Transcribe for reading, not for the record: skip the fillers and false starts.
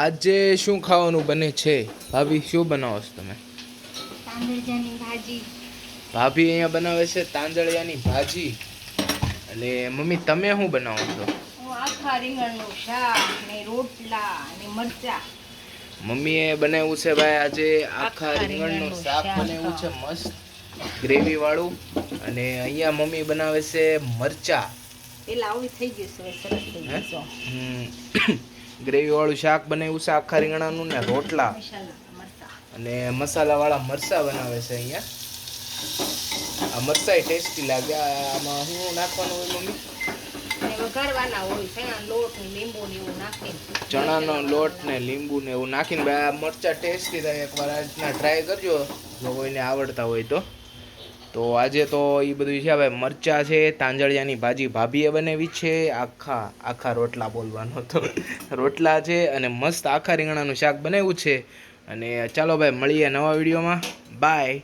આજે શું ખાવાનું બને છે ભાભી? શું બનાવો છો તમે? તાંદળજાની ભાજી. ભાભી અહીંયા બનાવે છે તાંદળિયાની ભાજી. અને મમ્મી તમે શું બનાવો છો? હું આખા રીંગણનું શાક ને રોટલા ને મરચા. મમ્મીએ બનાવ્યું છે ભાઈ આજે આખા રીંગણનું શાક બનાવ્યું છે મસ્ત ગ્રેવી વાળું. અને અહીંયા મમ્મી બનાવે છે મરચા. પેલા આવી થઈ ગયું છે, સરસ થઈ ગયું છે. ગ્રેવી વાળું શાક બનાવ્યું છે આખા રીંગણાનું ને રોટલા અને મસાલા વાળા મરચા બનાવે છે અહીંયા. આ મરચાઈ ટેસ્ટી લાગે. આમાં શું નાખવાનું હોય મમ્મી? વઘારવાના હોય ચણાનો લોટ ને લીંબુ ને એવું નાખીને. ચણાનો લોટ ને લીંબુ ને એવું નાખીને ભાઈ આ મરચા ટેસ્ટી થાય. એકવાર આ રીતના ટ્રાય કરજો જો કોઈને આવડતા હોય તો. તો આજે તો એ બધું છે ભાઈ. મરચા છે, તાંજળિયાની ભાજી ભાભીએ બનાવી છે, આખા રોટલા બોલવાનો તો રોટલા છે અને મસ્ત આખા રીંગણાનું શાક બનાવ્યું છે. અને ચાલો ભાઈ મળીએ નવા વિડીયોમાં. બાય.